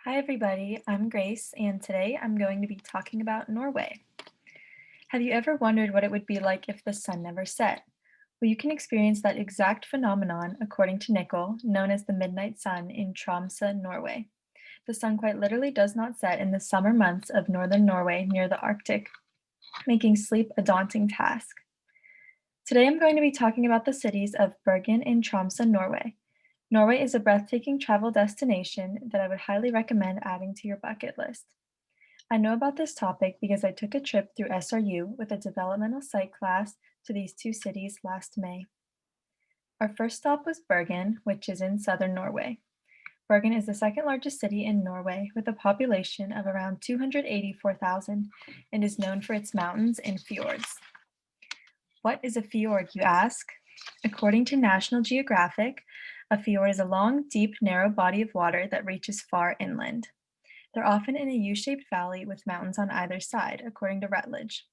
Hi, everybody. I'm Grace, and today I'm going to be talking about Norway. Have you ever wondered what it would be like if the sun never set? Well, you can experience that exact phenomenon, according to Nickel, known as the midnight sun in Tromsø, Norway. The sun quite literally does not set in the summer months of northern Norway near the Arctic, making sleep a daunting task. Today I'm going to be talking about the cities of Bergen and Tromsø, Norway. Norway is a breathtaking travel destination that I would highly recommend adding to your bucket list. I know about this topic because I took a trip through SRU with a developmental site class to these two cities last May. Our first stop was Bergen, which is in southern Norway. Bergen is the second largest city in Norway with a population of around 284,000 and is known for its mountains and fjords. What is a fjord, you ask? According to National Geographic, a fjord is a long, deep, narrow body of water that reaches far inland. They're often in a U-shaped valley with mountains on either side, according to Rutledge.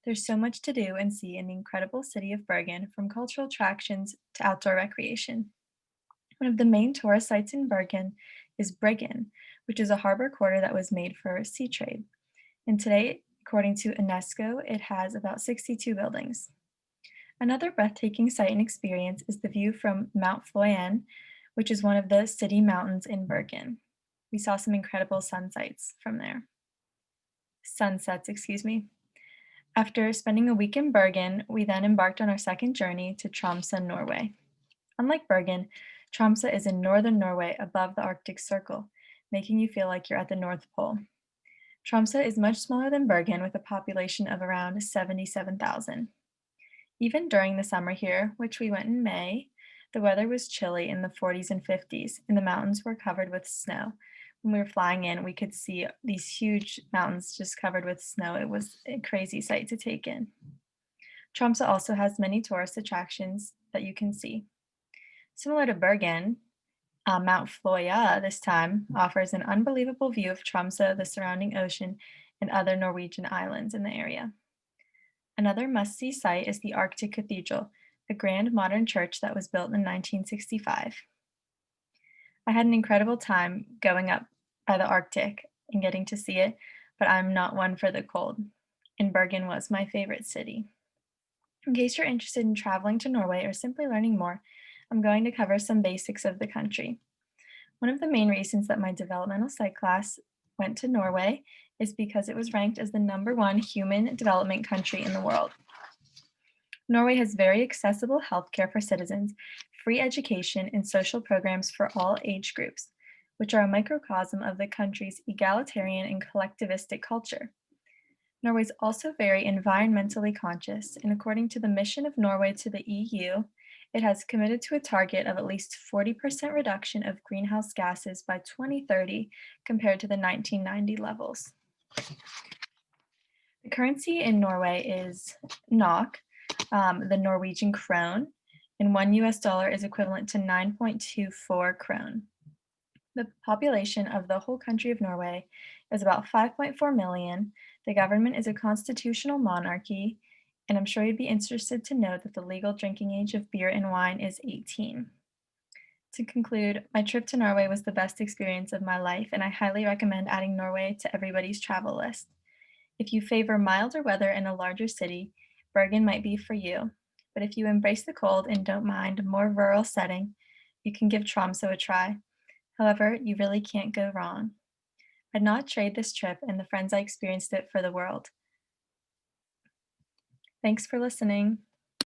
There's so much to do and see in the incredible city of Bergen, from cultural attractions to outdoor recreation. One of the main tourist sites in Bergen is Bryggen, which is a harbor quarter that was made for sea trade. And today, according to UNESCO, it has about 62 buildings. Another breathtaking sight and experience is the view from Mount Fløyen, which is one of the city mountains in Bergen. We saw some incredible sunsets, excuse me. After spending a week in Bergen, we then embarked on our second journey to Tromsø, Norway. Unlike Bergen, Tromsø is in northern Norway above the Arctic Circle, making you feel like you're at the North Pole. Tromsø is much smaller than Bergen with a population of around 77,000. Even during the summer here, which we went in May, the weather was chilly in the 40s and 50s, and the mountains were covered with snow. When we were flying in, we could see these huge mountains just covered with snow. It was a crazy sight to take in. Tromsø also has many tourist attractions that you can see. Similar to Bergen, Mount Fløya this time offers an unbelievable view of Tromsø, the surrounding ocean, and other Norwegian islands in the area. Another must-see site is the Arctic Cathedral, a grand modern church that was built in 1965. I had an incredible time going up by the Arctic and getting to see it, but I'm not one for the cold, and Bergen was my favorite city. In case you're interested in traveling to Norway or simply learning more, I'm going to cover some basics of the country. One of the main reasons that my developmental site class went to Norway is because it was ranked as the #1 human development country in the world. Norway has very accessible healthcare for citizens, free education, and social programs for all age groups, which are a microcosm of the country's egalitarian and collectivistic culture. Norway is also very environmentally conscious, and according to the mission of Norway to the EU, it has committed to a target of at least 40% reduction of greenhouse gases by 2030 compared to the 1990 levels. The currency in Norway is NOK, the Norwegian krone, and $1 is equivalent to 9.24 krone. The population of the whole country of Norway is about 5.4 million. The government is a constitutional monarchy, and I'm sure you'd be interested to know that the legal drinking age of beer and wine is 18. To conclude, my trip to Norway was the best experience of my life, and I highly recommend adding Norway to everybody's travel list. If you favor milder weather in a larger city, Bergen might be for you. But if you embrace the cold and don't mind a more rural setting, you can give Tromsø a try. However, you really can't go wrong. I'd not trade this trip and the friends I experienced it for the world. Thanks for listening.